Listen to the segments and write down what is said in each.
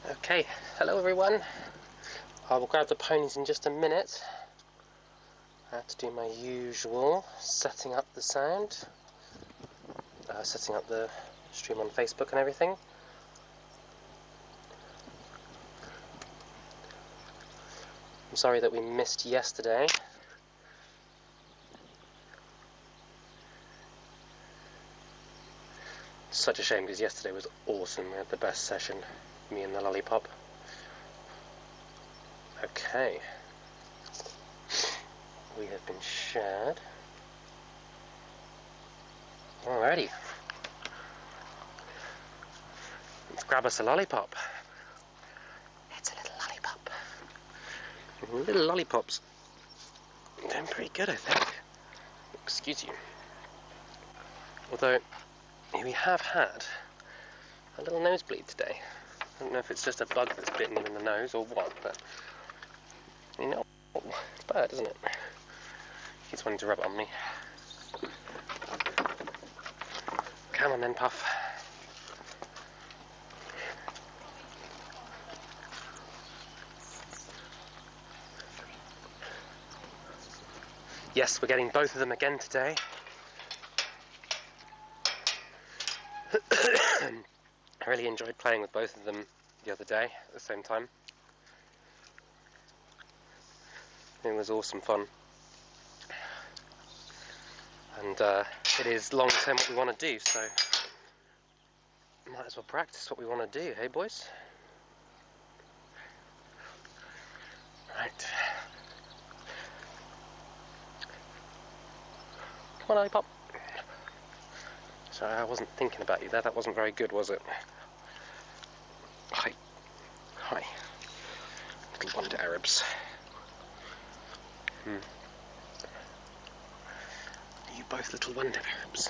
Okay, hello everyone. I will grab the ponies in just a minute. I have to do my usual setting up the sound, setting up the stream on Facebook and everything. I'm sorry that we missed yesterday. Such a shame because yesterday was awesome. We had the best session, me and the lollipop. Okay. We have been shared. Alrighty. Let's grab us a lollipop. It's a little lollipop. Little lollipops. Doing pretty good, I think. Excuse you. Although, we have had a little nosebleed today. I don't know if it's just a bug that's bitten him in the nose or what, but you know, it's bad, isn't it? He's wanting to rub it on me. Come on then, Puff. Yes, we're getting both of them again today. I really enjoyed playing with both of them the other day at the same time. It was awesome fun. And it is long term what we want to do, so might as well practice what we want to do, hey boys? Right. Come on, lollipop. Sorry, I wasn't thinking about you there. That wasn't very good, was it? Hi. Hi. Little wonder Arabs. Are you both little wonder Arabs?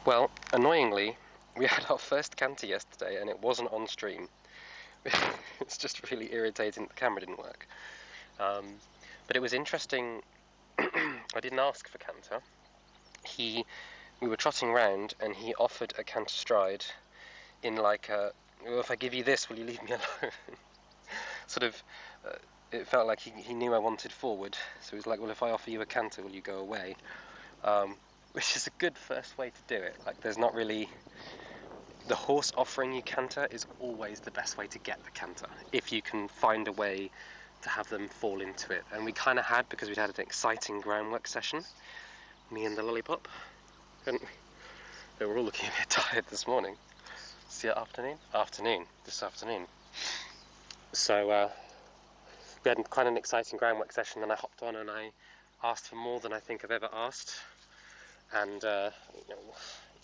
Well, annoyingly, we had our first canter yesterday and it wasn't on stream. It's just really irritating that the camera didn't work. But it was interesting. I didn't ask for canter. We were trotting round and he offered a canter stride in like a, well, if I give you this, will you leave me alone? Sort of, it felt like he knew I wanted forward. So he was like, well, if I offer you a canter, will you go away? Which is a good first way to do it. Like, there's not really... The horse offering you canter is always the best way to get the canter, if you can find a way to have them fall into it. And we kind of had, because we'd had an exciting groundwork session, me and the lollipop. And they were all looking a bit tired this morning. It's the afternoon? This afternoon. So we had quite an exciting groundwork session, and I hopped on and I asked for more than I think I've ever asked. And,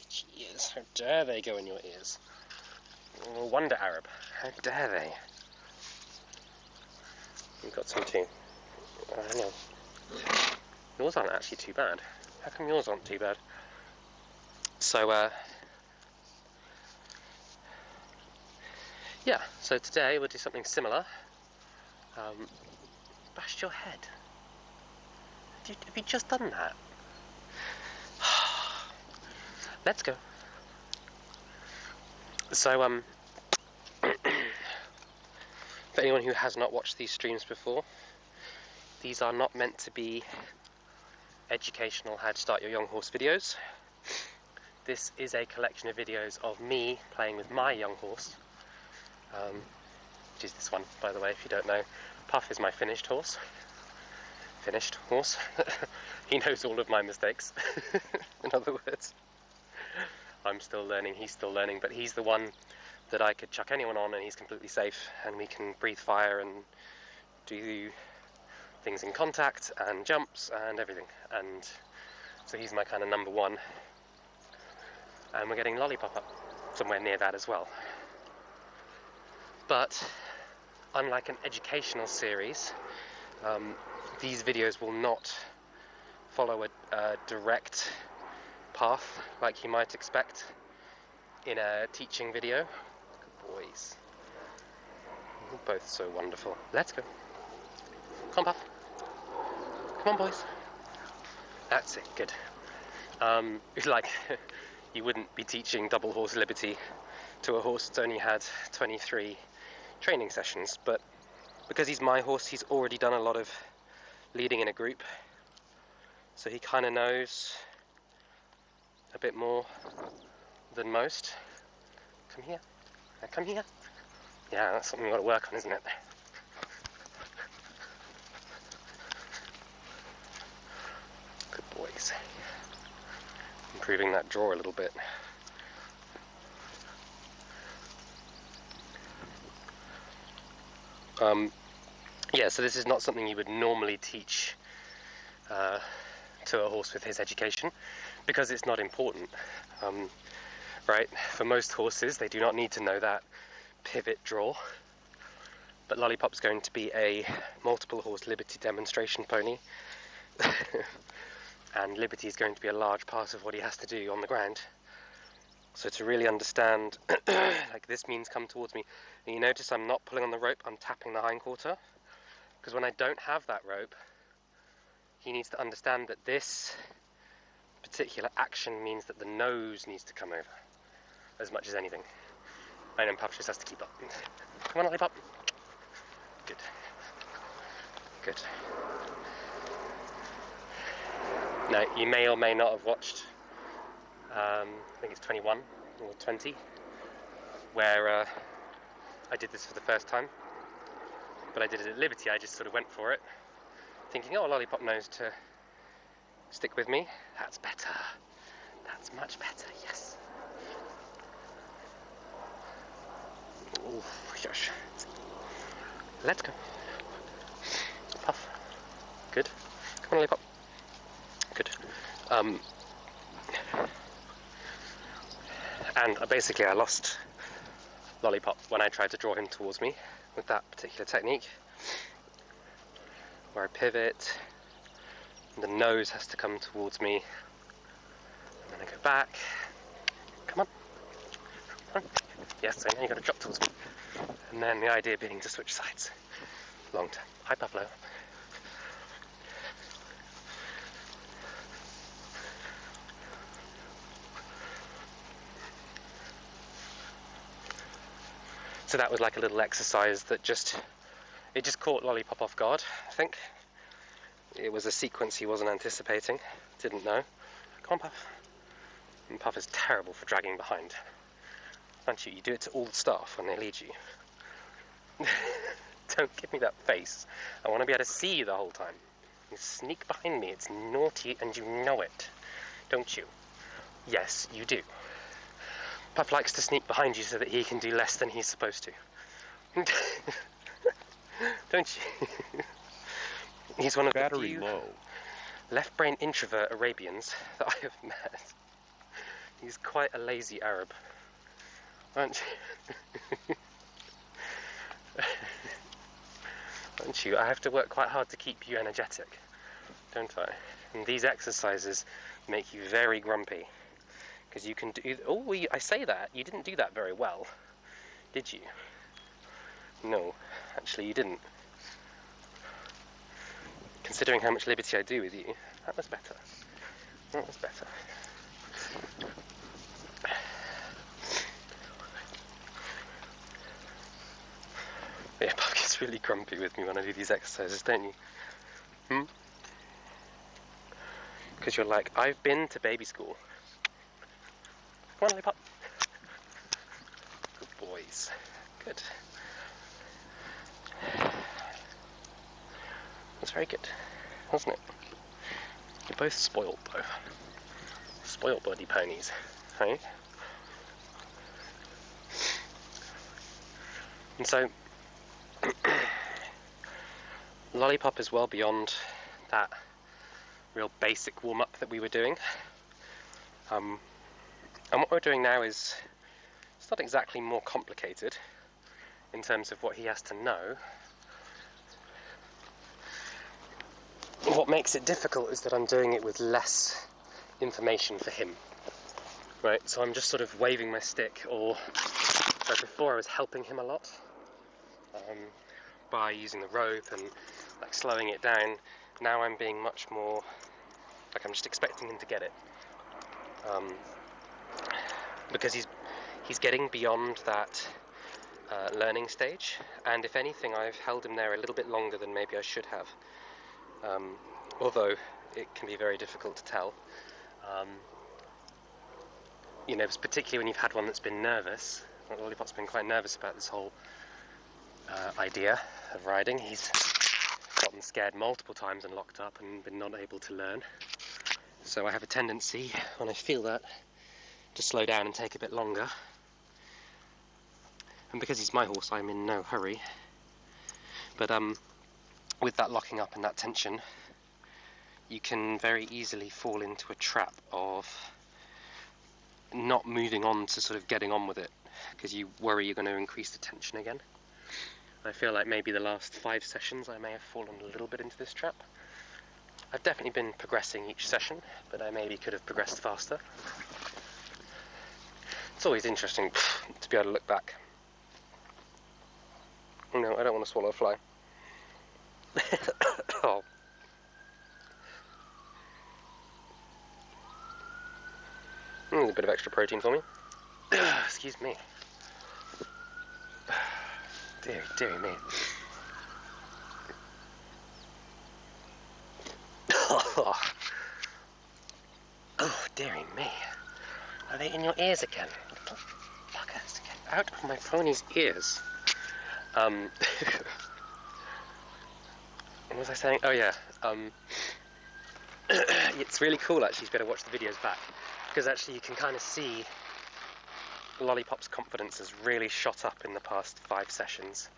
itchy ears, how dare they go in your ears? Oh, wonder Arab, how dare they? You've got some too. I know. Yours aren't actually too bad. How come yours aren't too bad? So, yeah, so today we'll do something similar. Bashed your head. Have you just done that? Let's go. So, for anyone who has not watched these streams before, these are not meant to be educational how to start your young horse videos. This is a collection of videos of me playing with my young horse, which is this one, by the way, if you don't know. Puff is my finished horse. He knows all of my mistakes, in other words. I'm still learning, he's still learning, but he's the one that I could chuck anyone on and he's completely safe, and we can breathe fire and do things in contact and jumps and everything. And so he's my kind of number one. And we're getting lollipop up somewhere near that as well. But unlike an educational series, these videos will not follow a direct path like you might expect in a teaching video. Good boys. You're both so wonderful. Let's go. Come on, Puff. Come on, boys. That's it, good. Like, you wouldn't be teaching double horse liberty to a horse that's only had 23 training sessions, but because he's my horse, he's already done a lot of leading in a group, so he kind of knows a bit more than most. Come here. Now come here. Yeah, that's something we've got to work on, isn't it? Good boys. Improving that draw a little bit. Yeah, so this is not something you would normally teach to a horse with his education, because it's not important, right? For most horses, they do not need to know that pivot draw, but Lollipop's going to be a multiple horse liberty demonstration pony, and liberty is going to be a large part of what he has to do on the ground. So to really understand, like, this means come towards me, and you notice I'm not pulling on the rope, I'm tapping the hindquarter, because when I don't have that rope, he needs to understand that this particular action means that the nose needs to come over as much as anything. And then Puff just has to keep up. Come on, Lollipop. Good. Good. Now, you may or may not have watched, I think it's 21 or 20, where I did this for the first time. But I did it at Liberty, I just sort of went for it, thinking, oh, Lollipop knows to stick with me. That's better. That's much better, yes. Oh, gosh. Let's go. Puff. Good. Come on, Lollipop. Good. And basically I lost Lollipop when I tried to draw him towards me with that particular technique, where I pivot, and the nose has to come towards me, and then I go back. Come on. Come on. Yes, I know you've got to drop towards me. And then the idea being to switch sides. Long term. Hi, Buffalo. So that was like a little exercise that just caught Lollipop off guard, I think. It was a sequence he wasn't anticipating, didn't know. Come on, Puff. And Puff is terrible for dragging behind. Aren't you? You do it to all the staff when they lead you. Don't give me that face. I want to be able to see you the whole time. You sneak behind me, it's naughty and you know it. Don't you? Yes, you do. Puff likes to sneak behind you so that he can do less than he's supposed to. Don't you? He's one of the few left-brain introvert Arabians that I have met. He's quite a lazy Arab, aren't you? Aren't you? I have to work quite hard to keep you energetic, don't I? And these exercises make you very grumpy, because you can do... Oh, I say that. You didn't do that very well, did you? No, actually you didn't. Considering how much liberty I do with you, that was better. That was better. Yeah, Puff gets really grumpy with me when I do these exercises, don't you? Because you're like, I've been to baby school. Come on, Lollipop. Good boys. Good. That's very good, wasn't it? You're both spoiled, though. Spoiled bloody ponies, right? And so, Lollipop is well beyond that real basic warm-up that we were doing. And what we're doing now is, it's not exactly more complicated in terms of what he has to know. What makes it difficult is that I'm doing it with less information for him, right? So I'm just sort of waving my stick, or like before I was helping him a lot by using the rope and like slowing it down. Now I'm being much more like, I'm just expecting him to get it, because he's getting beyond that learning stage, and if anything, I've held him there a little bit longer than maybe I should have, although it can be very difficult to tell. You know, particularly when you've had one that's been nervous. Lollipop's been quite nervous about this whole idea of riding. He's gotten scared multiple times and locked up and been not able to learn. So I have a tendency, when I feel that, to slow down and take a bit longer. And because he's my horse, I'm in no hurry. But with that locking up and that tension, you can very easily fall into a trap of not moving on to sort of getting on with it, because you worry you're going to increase the tension again. I feel like maybe the last 5 sessions I may have fallen a little bit into this trap. I've definitely been progressing each session, but I maybe could have progressed faster. It's always interesting to be able to look back. No, I don't want to swallow a fly. Oh. There's a bit of extra protein for me. Excuse me. Dear me. Oh, dearie me. Are they in your ears again? Little fuckers, get out of my pony's ears. What was I saying? Oh yeah. It's really cool actually to be able to watch the videos back, because actually you can kind of see Lollipop's confidence has really shot up in the past 5 sessions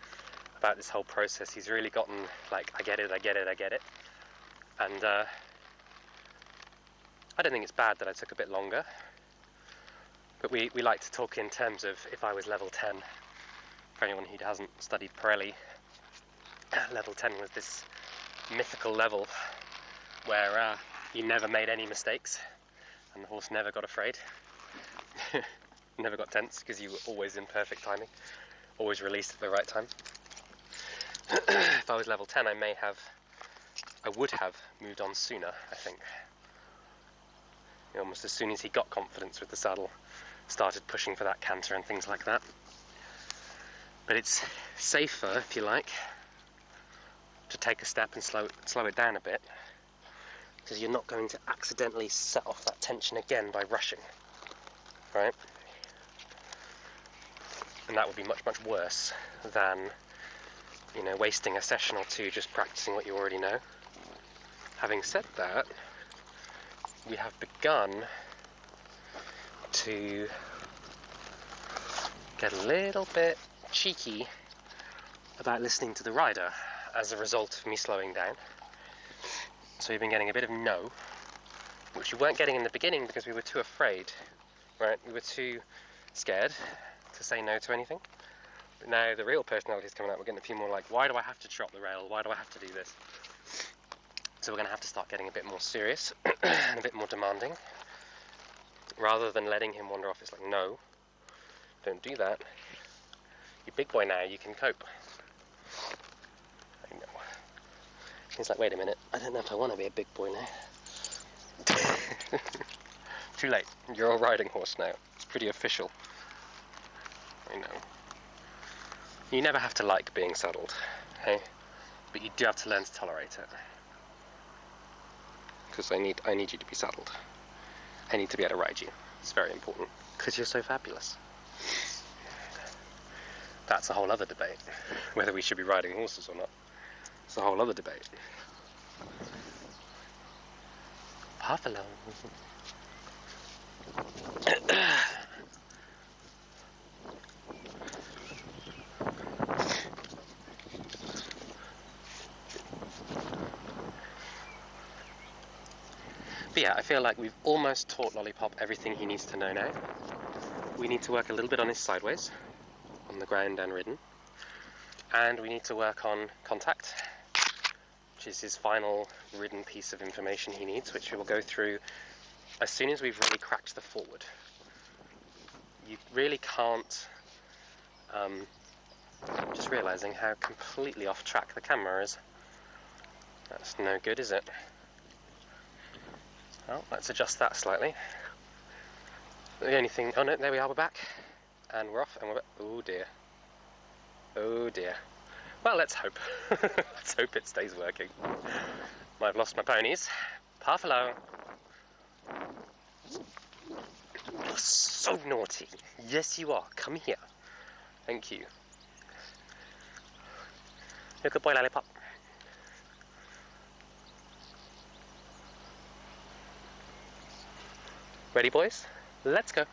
about this whole process. He's really gotten like, I get it. And I don't think it's bad that I took a bit longer, but we like to talk in terms of if I was level 10. For anyone who hasn't studied Pirelli, level 10 was this mythical level where you never made any mistakes and the horse never got afraid. Never got tense because you were always in perfect timing, always released at the right time. If I was level 10, I would have moved on sooner, I think. You know, almost as soon as he got confidence with the saddle, started pushing for that canter and things like that. But it's safer, if you like, to take a step and slow it down a bit, because you're not going to accidentally set off that tension again by rushing, right? And that would be much worse than, you know, wasting a session or 2 just practicing what you already know. Having said that, we have begun to get a little bit cheeky about listening to the rider as a result of me slowing down. So we've been getting a bit of no, which we weren't getting in the beginning because we were too afraid, right? We were too scared to say no to anything. But now the real personality is coming out. We're getting a few more like, why do I have to drop the rail? Why do I have to do this? So we're going to have to start getting a bit more serious and a bit more demanding. Rather than letting him wander off, it's like, no, don't do that. You're big boy now, you can cope. I know. He's like, wait a minute, I don't know if I want to be a big boy now. Too late, you're a riding horse now. It's pretty official. I know. You never have to like being saddled, hey? But you do have to learn to tolerate it. Because I need you to be saddled. I need to be able to ride you. It's very important. Because you're so fabulous. That's a whole other debate. Whether we should be riding horses or not. It's a whole other debate. Buffalo. But yeah, I feel like we've almost taught Lollipop everything he needs to know now. We need to work a little bit on his sideways, on the ground and ridden. And we need to work on contact, which is his final ridden piece of information he needs, which we will go through as soon as we've really cracked the forward. You really can't, just realising how completely off track the camera is. That's no good, is it? Well, let's adjust that slightly. The only thing, oh no, there we are, we're back. And we're off, and we're back. Oh dear. Oh dear. Well, let's hope. Let's hope it stays working. I've lost my ponies. Puff, hello. You're so naughty. Yes, you are. Come here. Thank you. You're a good boy, Lollipop. Ready, boys? Let's go.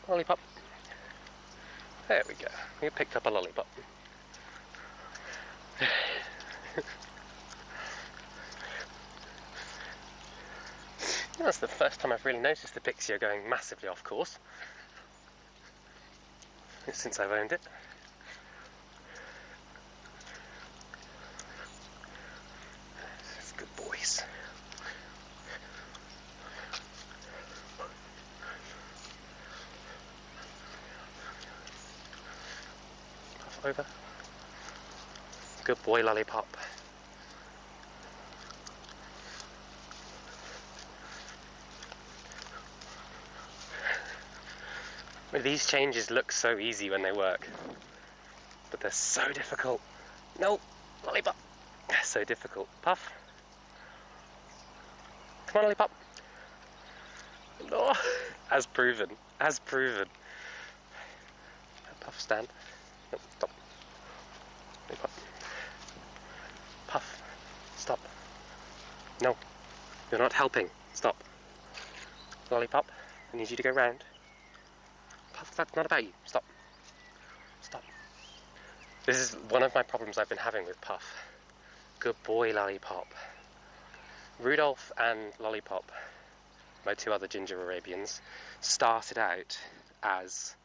Lollipop. There we go. We picked up a lollipop. That's the first time I've really noticed the Pixie are going massively off course since I've owned it. It's good boys. Puff over. Good boy, Lollipop. These changes look so easy when they work, but they're so difficult. No, Lollipop. They're so difficult. Puff. Come on, Lollipop. No. As proven. As proven. Puff, stand. No, stop. Lollipop. Puff. Stop. No. You're not helping. Stop. Lollipop. I need you to go round. Puff, that's not about you. Stop. Stop. This is one of my problems I've been having with Puff. Good boy, Lollipop. Rudolph and Lollipop, my two other ginger Arabians, started out as,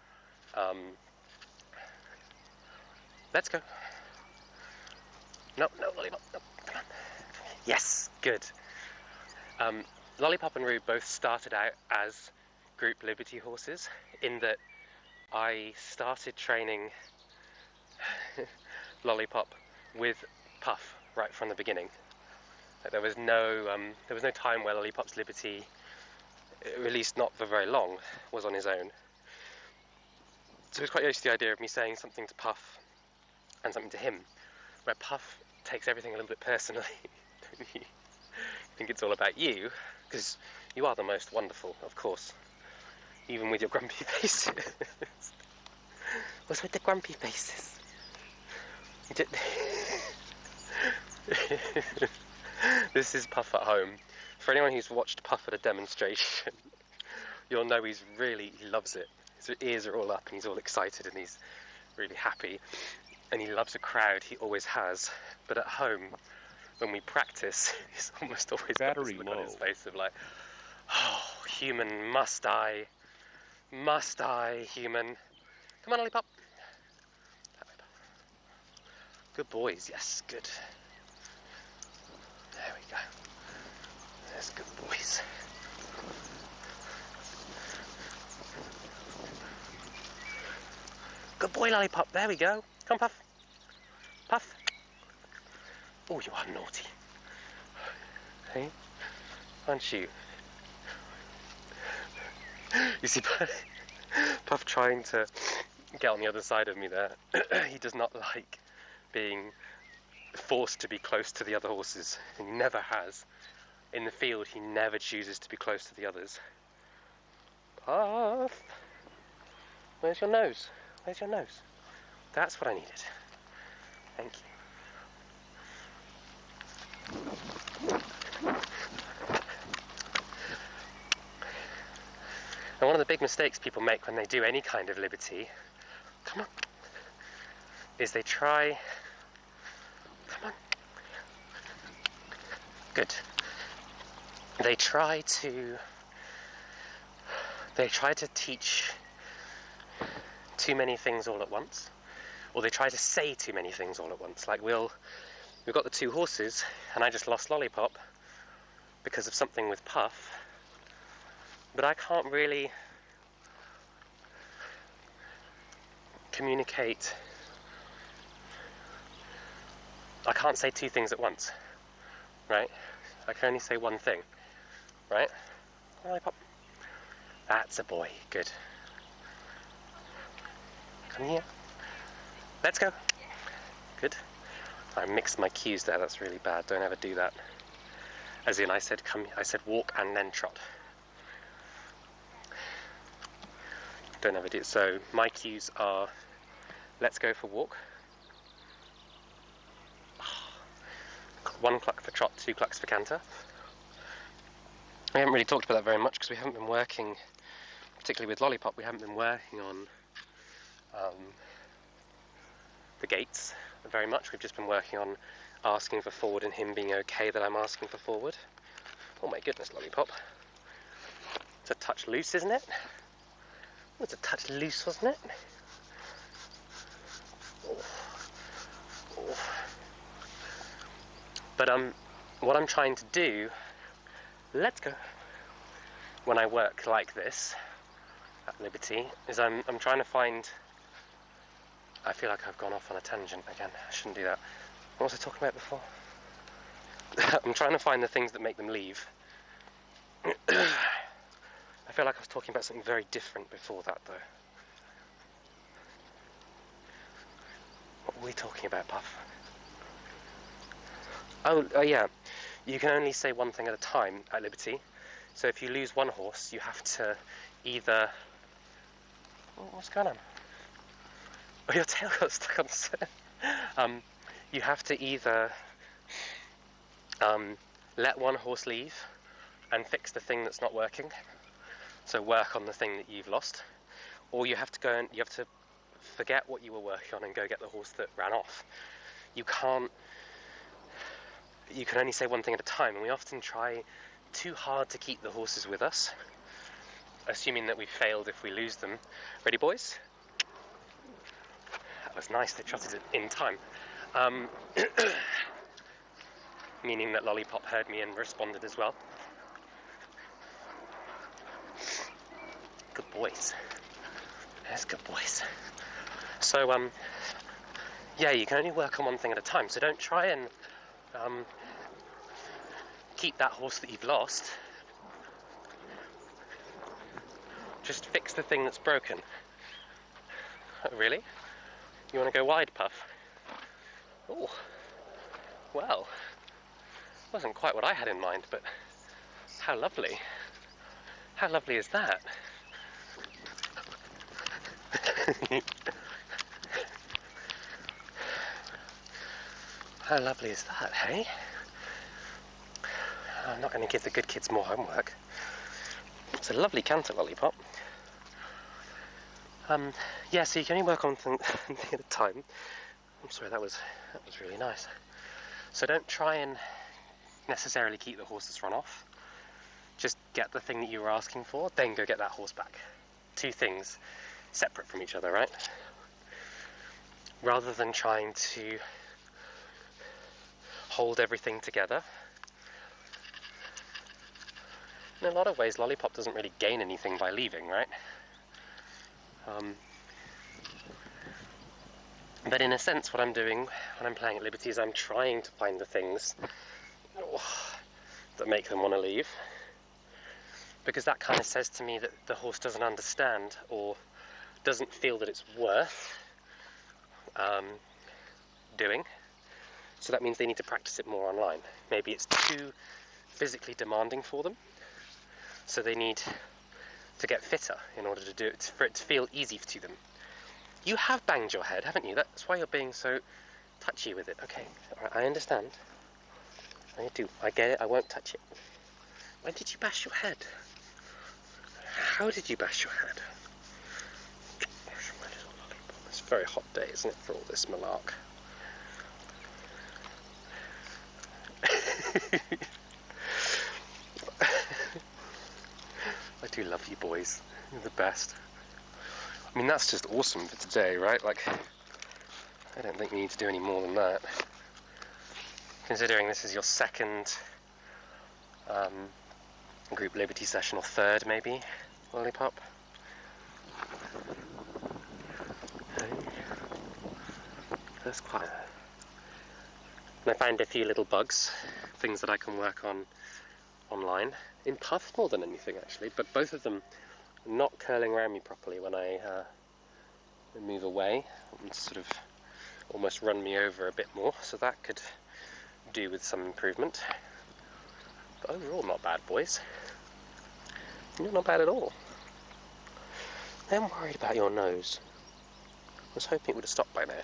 let's go. No, Lollipop, no, come on. Yes, good. Lollipop and Roo both started out as group Liberty horses, in that I started training Lollipop with Puff right from the beginning. There was no time where Lollipop's Liberty, at least not for very long, was on his own. So it was quite used to the idea of me saying something to Puff and something to him, where Puff takes everything a little bit personally. You think it's all about you, because you are the most wonderful, of course, even with your grumpy faces. What's with the grumpy faces? This is Puff at home. For anyone who's watched Puff at a demonstration, you'll know he loves it. His ears are all up and he's all excited and he's really happy. And he loves a crowd, he always has. But at home, when we practice, he's almost always got this look on his face of like, oh, human, must I, human. Come on, Lollipop. Good boys, yes, good. There we go. There's good boys. Good boy, Lollipop, there we go. Come, Puff. Puff. Oh, you are naughty. Hey? Aren't you? You see, Puff trying to get on the other side of me there. He does not like being forced to be close to the other horses. He never has. In the field, he never chooses to be close to the others. Puff! Where's your nose? Where's your nose? That's what I needed. Thank you. And one of the big mistakes people make when they do any kind of liberty, come on, is they try, come on, good. They try to teach too many things all at once, or they try to say too many things all at once. Like we've got the two horses, and I just lost Lollipop because of something with Puff, but I can't really communicate. I can't say two things at once, right? I can only say one thing, right? Lollipop. That's a boy. Good. Come here. Let's go. Good. I mixed my cues there. That's really bad. Don't ever do that. As in, I said come. I said walk and then trot. Don't ever do it. So my cues are: let's go for walk. 1 cluck for trot, 2 clucks for canter. We haven't really talked about that very much because we haven't been working, particularly with Lollipop, we haven't been working on the gaits very much. We've just been working on asking for forward and him being okay that I'm asking for forward. Oh my goodness, Lollipop. It's a touch loose, isn't it? Oh, it's a touch loose, wasn't it? Oh. Oh. But what I'm trying to do, let's go, when I work like this at Liberty, is I'm trying to find, I feel like I've gone off on a tangent again, I shouldn't do that. What was I talking about before? I'm trying to find the things that make them leave. I feel like I was talking about something very different before that though. What were we talking about, Puff? Oh yeah, you can only say one thing at a time at Liberty. So if you lose one horse, you have to either... Oh, what's going on? Oh, your tail got stuck on the set. You have to either let one horse leave and fix the thing that's not working, so work on the thing that you've lost, or you have to go and you have to forget what you were working on and go get the horse that ran off. You can't. You can only say one thing at a time, and we often try too hard to keep the horses with us, assuming that we failed if we lose them. Ready, boys? That was nice, they trotted it in time. Meaning that Lollipop heard me and responded as well. Good boys. Yes, good boys. So, yeah, you can only work on one thing at a time, so don't try and keep that horse that you've lost. Just fix the thing that's broken. Oh, really? You want to go wide, Puff? Oh, well, wasn't quite what I had in mind, but how lovely. How lovely is that? How lovely is that, hey? I'm not going to give the good kids more homework. It's a lovely canter, Lollipop. Yeah, so you can only work on one thing at a time. I'm sorry, that was really nice. So don't try and necessarily keep the horses run off. Just get the thing that you were asking for, then go get that horse back. Two things separate from each other, right? Rather than trying to hold everything together. In a lot of ways, Lollipop doesn't really gain anything by leaving, right? But in a sense, what I'm doing when I'm playing at Liberty is I'm trying to find the things that make them want to leave. Because that kind of says to me that the horse doesn't understand or doesn't feel that it's worth doing. So that means they need to practice it more online. Maybe it's too physically demanding for them. So they need to get fitter in order to do it, for it to feel easy to them. You have banged your head, haven't you? That's why you're being so touchy with it. Okay, all right, I understand. I do. I get it. I won't touch it. When did you bash your head? How did you bash your head? It's a very hot day, isn't it, for all this malark? I do love you boys. You're the best. I mean, that's just awesome for today, right? Like, I don't think we need to do any more than that. Considering this is your second group Liberty session, or third maybe, Lollipop. That's quite... And I found a few little bugs, things that I can work on online. In Puff more than anything, actually, but both of them not curling around me properly when I move away, and sort of almost run me over a bit more, so that could do with some improvement. But overall, not bad, boys. Not bad at all. I'm worried about your nose. I was hoping it would have stopped by now.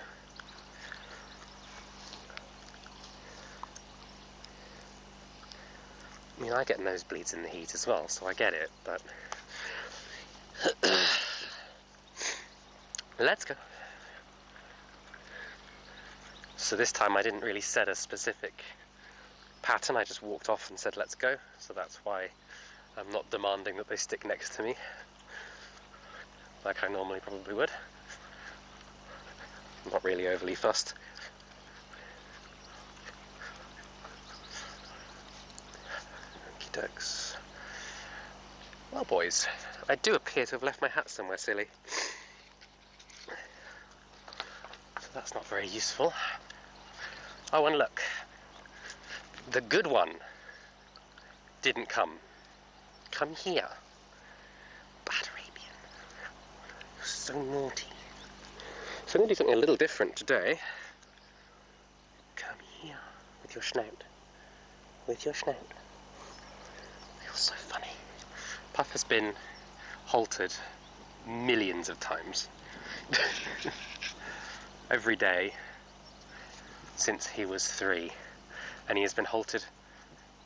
I mean, I get nosebleeds in the heat as well, so I get it, but... Let's go. So this time I didn't really set a specific pattern, I just walked off and said let's go, so that's why I'm not demanding that they stick next to me, like I normally probably would. I'm not really overly fussed. Okie dokes. Well, boys, I do appear to have left my hat somewhere silly. So that's not very useful. Oh, and look. The good one didn't come. Come here. Bad Arabian. You're so naughty. So I'm going to do something a little different today. Come here with your snout. With your snout. You're so funny. Puff has been haltered millions of times. Every day since he was 3. And he has been haltered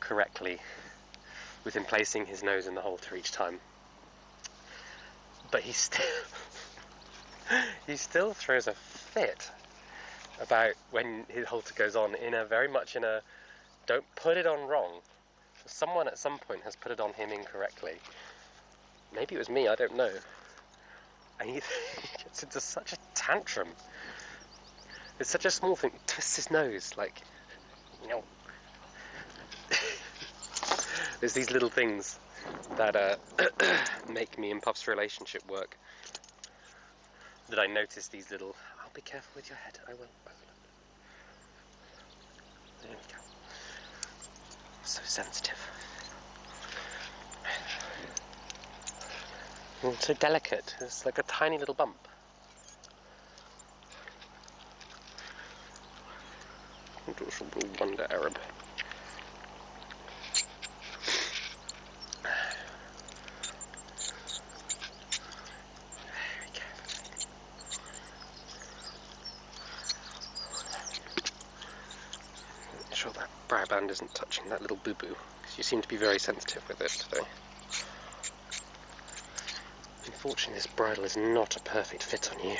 correctly with him placing his nose in the halter each time. But he still throws a fit about when his halter goes on, very much in a don't put it on wrong. So someone at some point has put it on him incorrectly. Maybe it was me, I don't know. And he gets into such a tantrum. It's such a small thing. He twists his nose like, no. There's these little things that make me and Puff's relationship work. That I notice these little... I'll be careful with your head. I will. There we go. So sensitive. And so delicate. It's like a tiny little bump. Wonder Arab. Sure that brow band isn't touching that little boo-boo, because you seem to be very sensitive with it today. Unfortunately, this bridle is not a perfect fit on you.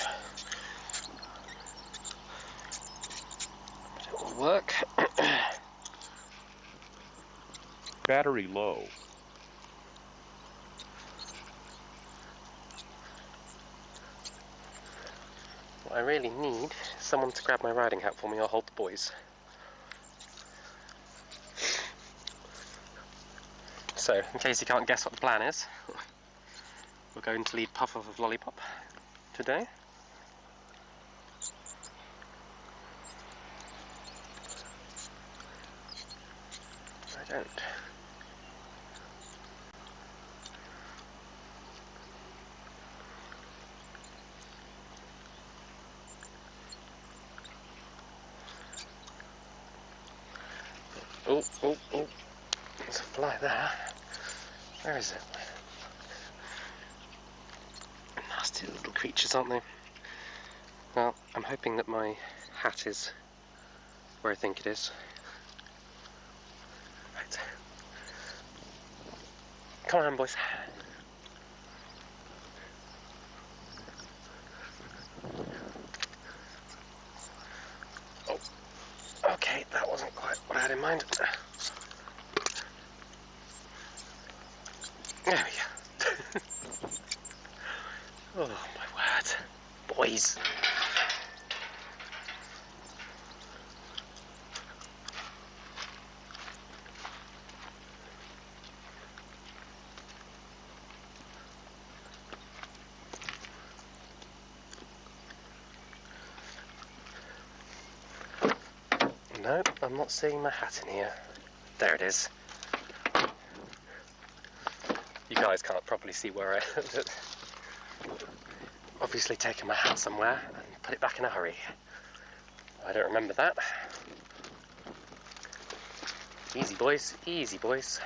But it will work. Battery low. What I really need is someone to grab my riding hat for me or hold the boys. So, in case you can't guess what the plan is, we're going to lead Puff off of Lollipop today. I don't. Oh, oh, oh. There's a fly there. Where is it? Nasty little creatures, aren't they? Well, I'm hoping that my hat is where I think it is. Right. Come on, boys. Oh, okay, that wasn't quite what I had in mind. There we go. Oh, my word. Boys. No, I'm not seeing my hat in here. There it is. You guys can't probably see where I obviously taken my hat somewhere and put it back in a hurry. I don't remember that. Easy boys, easy boys.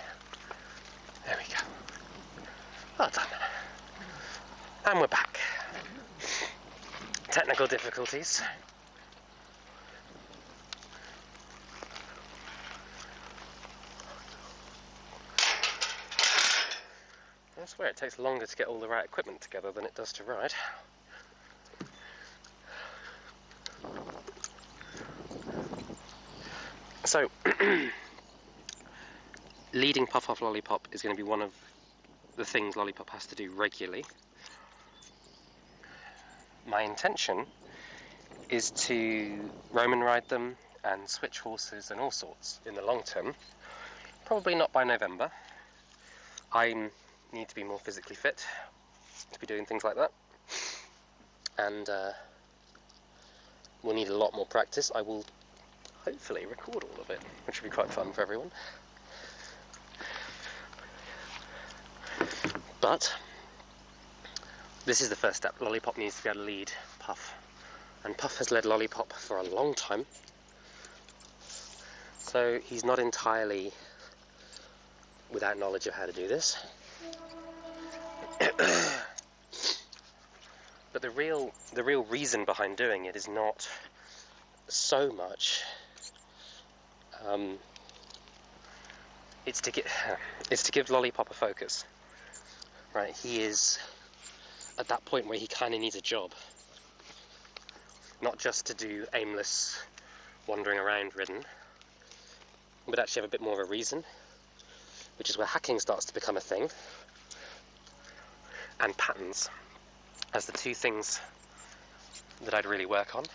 There we go. Well done. And we're back. Technical difficulties. I swear it takes longer to get all the right equipment together than it does to ride. So, leading Puff off Lollipop is going to be one of the things Lollipop has to do regularly. My intention is to Roman ride them and switch horses and all sorts in the long term. Probably not by November. I need to be more physically fit to be doing things like that, and we'll need a lot more practice. I will hopefully record all of it, which will be quite fun for everyone. But this is the first step. Lollipop needs to be able to lead Puff, and Puff has led Lollipop for a long time, so he's not entirely without knowledge of how to do this. But the real reason behind doing it is not so much. It's to give Lollipop a focus. Right, he is at that point where he kind of needs a job, not just to do aimless wandering around ridden, but actually have a bit more of a reason, which is where hacking starts to become a thing, and patterns as the two things that I'd really work on.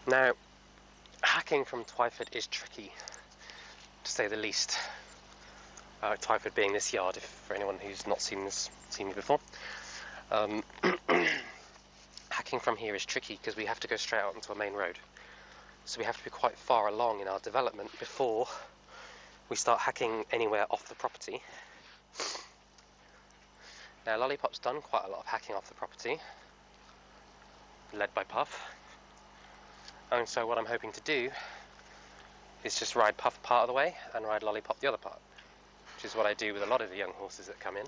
Now, hacking from Twyford is tricky, to say the least. Twyford being this yard, for anyone who's not seen me before. Hacking from here is tricky because we have to go straight out onto a main road. So we have to be quite far along in our development before we start hacking anywhere off the property. Now, Lollipop's done quite a lot of hacking off the property, led by Puff. And so what I'm hoping to do is just ride Puff part of the way and ride Lollipop the other part, which is what I do with a lot of the young horses that come in,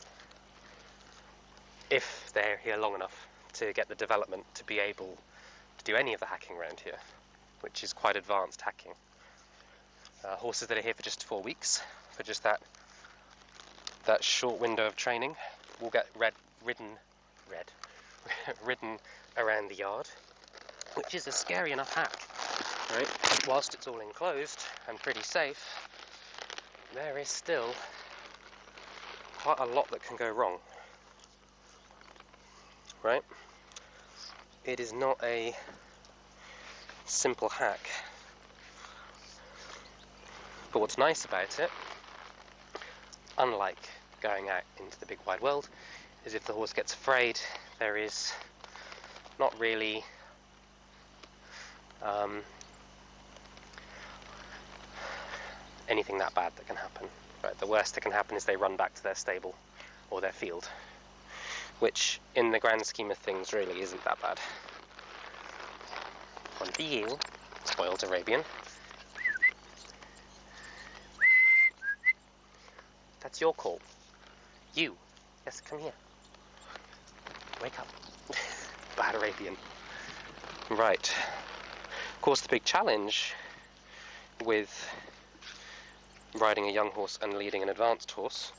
if they're here long enough to get the development to be able to do any of the hacking around here, which is quite advanced hacking. Horses that are here for just 4 weeks, for just that short window of training, will get ridden around the yard, which is a scary enough hack, right? Whilst it's all enclosed and pretty safe, there is still quite a lot that can go wrong, right? It is not a simple hack. But what's nice about it, unlike going out into the big wide world, is if the horse gets afraid, there is not really anything that bad that can happen. Right? The worst that can happen is they run back to their stable or their field, which in the grand scheme of things really isn't that bad. One for you, spoiled Arabian. That's your call. You. Yes, come here. Wake up. Bad Arabian. Right. Of course, the big challenge with riding a young horse and leading an advanced horse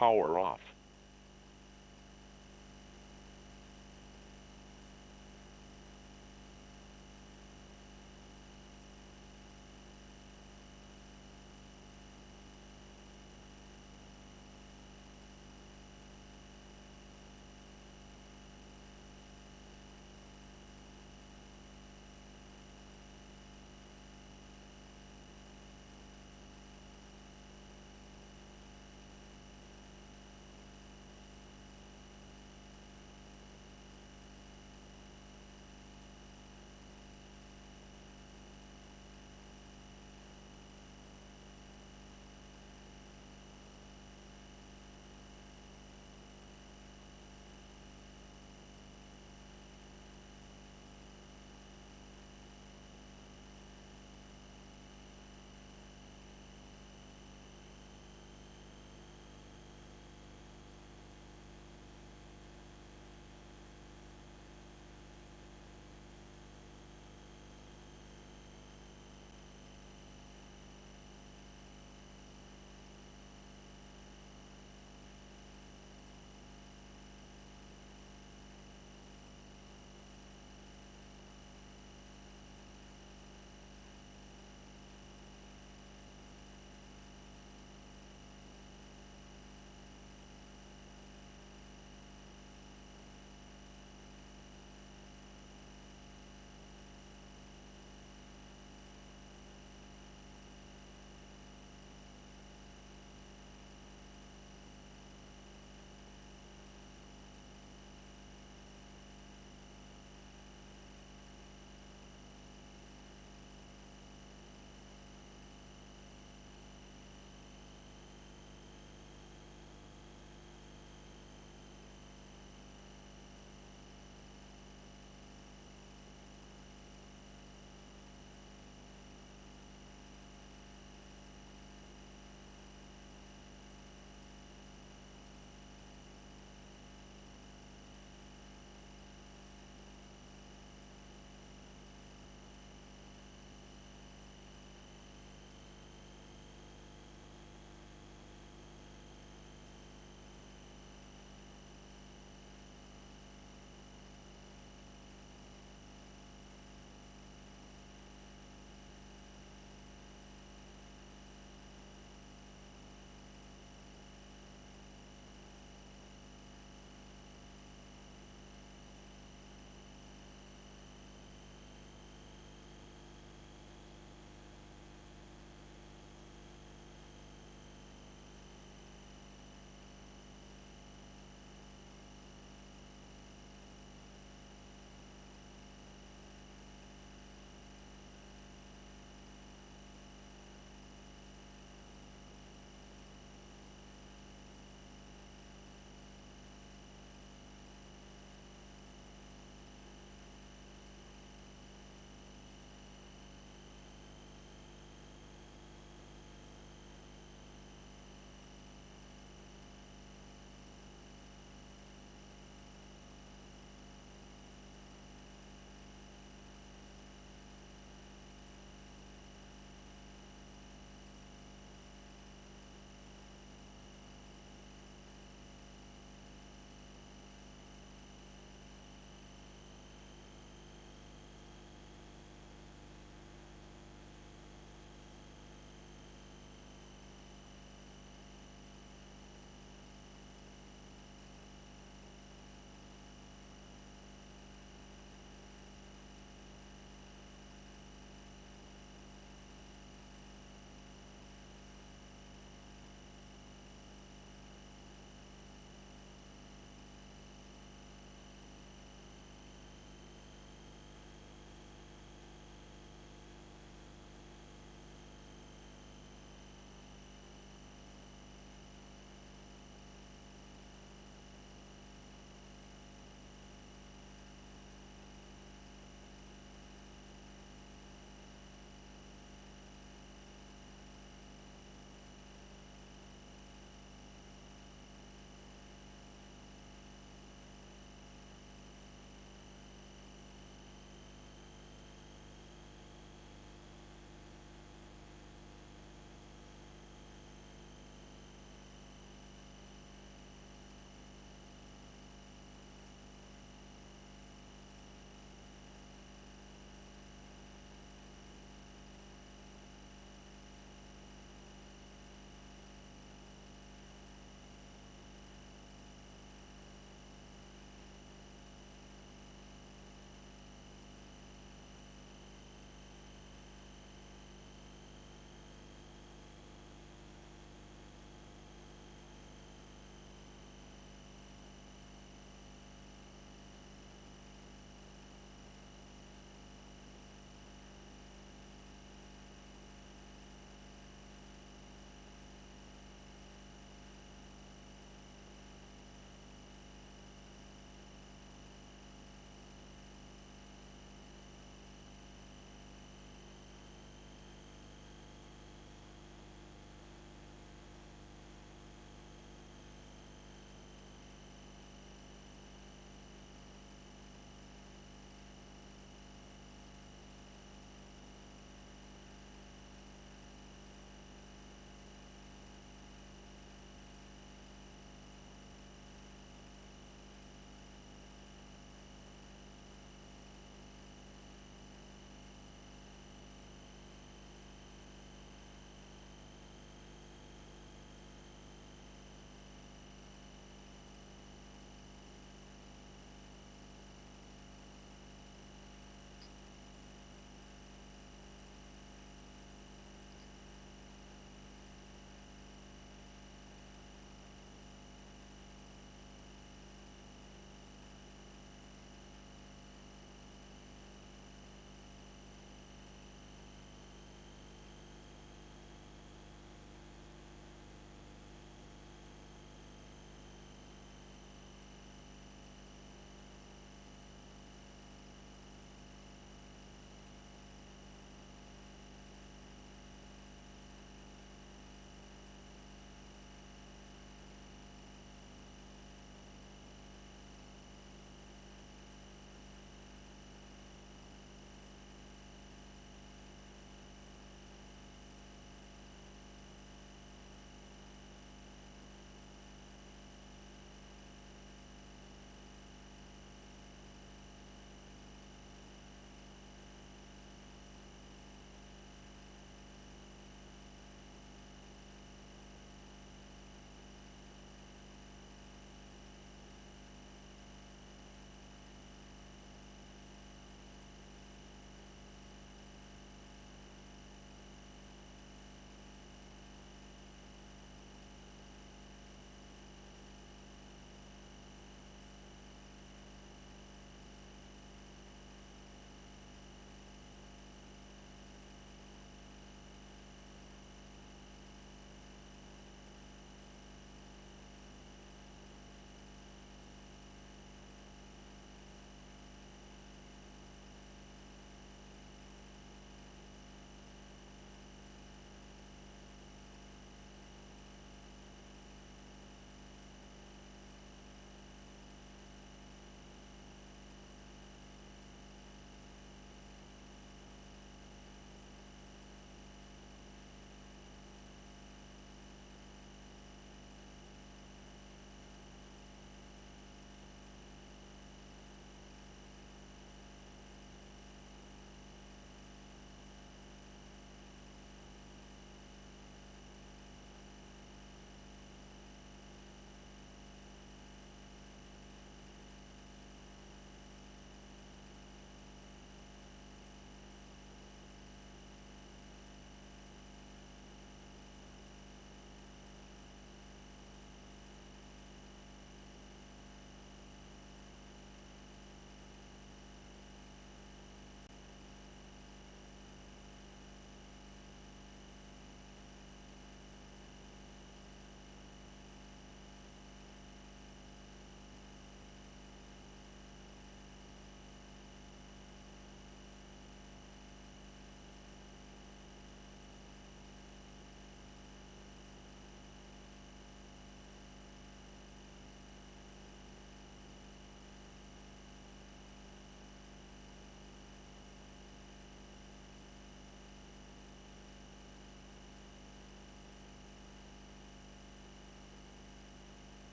power off.